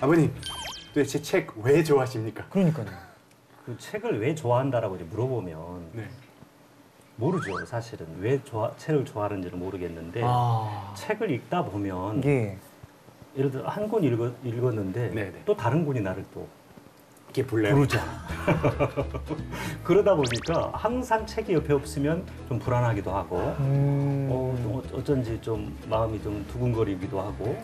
아버님, 도대체 책 왜 좋아하십니까? 그러니까요. 그 책을 왜 좋아한다라고 이제 물어보면 네. 모르죠, 사실은. 왜 책을 좋아하는지는 모르겠는데 책을 읽다 보면 예. 예를 들어 한 권 읽었는데 네네. 또 다른 권이 나를 또 이렇게 불러요? 부르잖아. 그러다 보니까 항상 책이 옆에 없으면 좀 불안하기도 하고 좀 어쩐지 좀 마음이 좀 두근거리기도 하고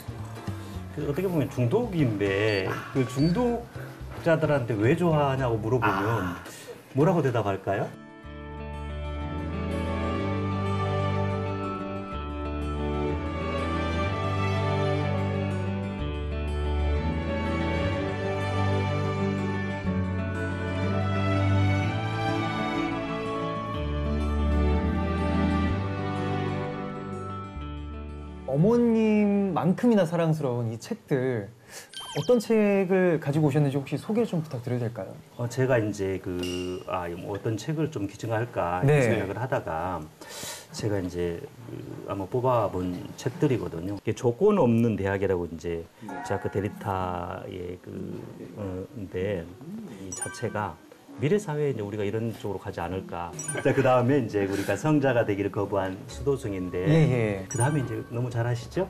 그래서 어떻게 보면 중독인데 그 중독자들한테 왜 좋아하냐고 물어보면 뭐라고 대답할까요? 어머님만큼이나 사랑스러운 이 책들 어떤 책을 가지고 오셨는지 혹시 소개를 좀 부탁드려도 될까요? 제가 이제 뭐 어떤 책을 좀 기증할까 네. 생각을 하다가 제가 이제 한번 뽑아본 책들이거든요. 이게 조건 없는 대학이라고 이제 제가 데리타의 인데 이 자체가 미래 사회에 이제 우리가 이런 쪽으로 가지 않을까. 자, 그 다음에 이제 우리가 성자가 되기를 거부한 수도승인데 예. 그 다음에 이제 너무 잘 아시죠?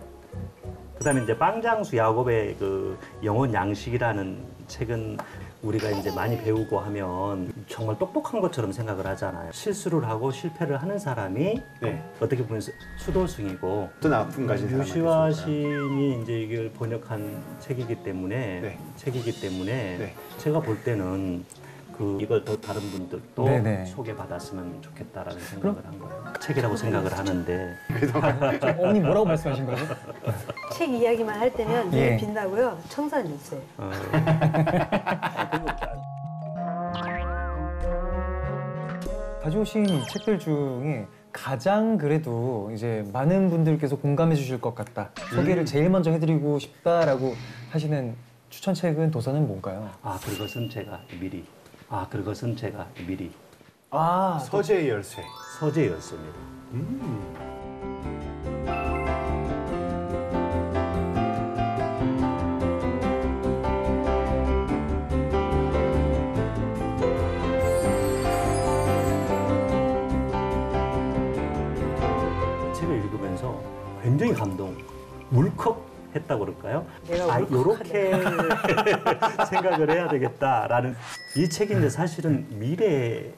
그 다음에 이제 빵장수 야곱의 그 영혼 양식이라는 책은 우리가 이제 많이 배우고 하면 정말 똑똑한 것처럼 생각을 하잖아요. 실수를 하고 실패를 하는 사람이 네. 어떻게 보면 수도승이고 어떤 아픔 가진 사람한테 유시화 좋을까요? 시인이 이제 이걸 번역한 책이기 때문에 네. 제가 볼 때는 이걸 더 다른 분들도 네네. 소개받았으면 좋겠다라는 생각을 한 거예요. 책이라고 생각을 하는데 어머님 뭐라고 말씀하신 거죠? 책 이야기만 할 때면 예. 눈이 빛나고요. 청산유세. 가져오신 이 책들 중에 가장 그래도 이제 많은 분들께서 공감해 주실 것 같다. 소개를 제일 먼저 해드리고 싶다라고 하시는 추천책은 도서는 뭔가요? 그것은 제가 미리. 서재의 열쇠. 서재였습니다. 책을 읽으면서 굉장히 울컥했다고 그럴까요? 내가 이렇게 생각을 해야 되겠다라는 이 책이 이제 사실은 미래에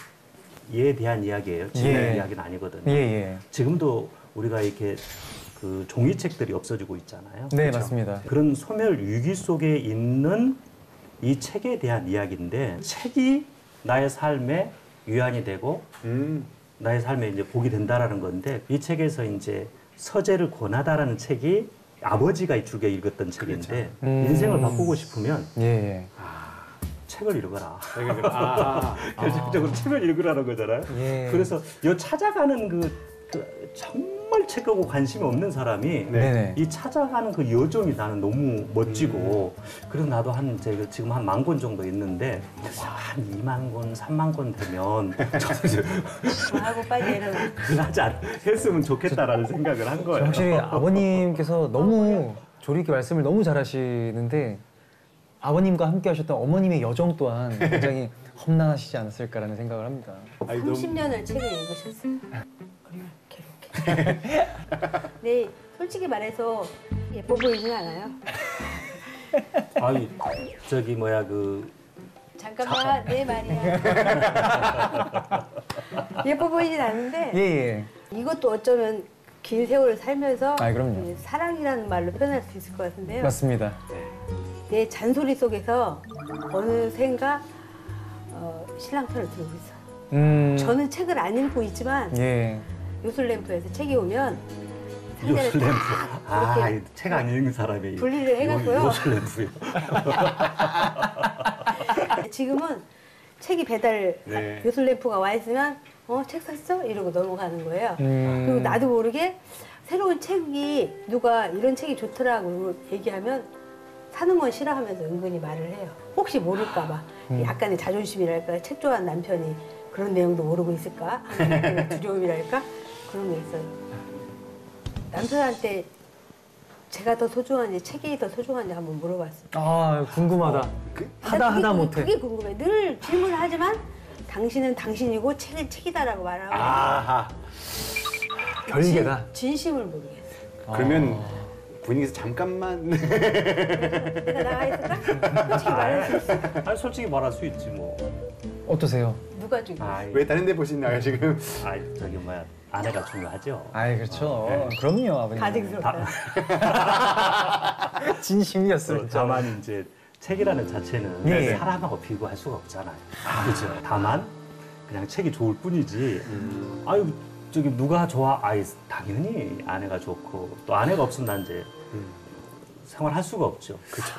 대한 이야기예요. 지금의 이야기는 아니거든요. 예. 지금도 우리가 이렇게 그 종이책들이 없어지고 있잖아요. 네, 그렇죠? 맞습니다. 그런 소멸 위기 속에 있는 이 책에 대한 이야기인데 책이 나의 삶에 위안이 되고 나의 삶에 이제 복이 된다라는 건데 이 책에서 이제 서재를 권하다라는 책이 아버지가 즐겨 읽었던 책인데 인생을 바꾸고 싶으면 예. 책을 읽어라. 결정적으로 책을 읽으라는 거잖아요. 예. 그래서 이 찾아가는 정말 책하고 관심이 없는 사람이 네네. 이 찾아가는 그 여정이 나는 너무 멋지고 그래서 나도 지금 한 10,000권 정도 있는데 한 20,000권, 30,000권 되면 하고 빨리 일어나. 했으면 좋겠다라는 생각을 한 거예요. 확실히 아버님께서 너무 조리 있게 말씀을 너무 잘하시는데 아버님과 함께 하셨던 어머님의 여정 또한 굉장히 험난하시지 않았을까라는 생각을 합니다. 30년을 책을 읽으셨어요. 괴롭게. 네, 솔직히 말해서 예뻐 보이진 않아요. 잠깐만, 내 말이야. 예뻐 보이진 않는데 예. 이것도 어쩌면 긴 세월을 살면서 그럼요. 사랑이라는 말로 표현할 수 있을 것 같은데요. 맞습니다. 내 잔소리 속에서 어느샌가 신랑 편을 들고 있어요. 저는 책을 안 읽고 있지만 예. 요술램프에서 책이 오면 상자를 이렇게 책 안 읽는 사람이 분리를 해갖고요. 요술램프요. 지금은 책이 요술램프가 와 있으면 책 샀어? 이러고 넘어가는 거예요. 그리고 나도 모르게 새로운 책이 누가 이런 책이 좋더라고 얘기하면 사는 건 싫어하면서 은근히 말을 해요. 혹시 모를까 봐. 약간의 자존심이랄까, 책 좋아하는 남편이 그런 내용도 모르고 있을까 하는 두려움이랄까 그런 게 있어요. 남편한테 제가 더 소중한지 책이 더 소중한지 한번 물어봤습니다. 아 궁금하다. 하다 못해. 그게 궁금해. 늘 질문을 하지만 당신은 당신이고 책은 책이다라고 말하고 아하. 별개다. 진심을 모르겠어요. 그러면 분위기에서 잠깐만. 내가 나가 있을까? 솔직히 말할 수 있어. 아니 솔직히 말할 수 있지 뭐. 어떠세요? 누가 죽여? 왜 다른 데 보시나요 지금? 아 저기 뭐야 아내가 중요하죠. 아이 그렇죠. 그럼요 아버님. 가증스럽다. 진심이었어요. 다만 이제 책이라는 자체는 네. 사람하고 비교할 수가 없잖아요. 그렇죠. 다만 그냥 책이 좋을 뿐이지. 아유 저기 누가 좋아? 아이 당연히 아내가 좋고 또 아내가 없으면 난 이제 생활할 수가 없죠. 그렇죠.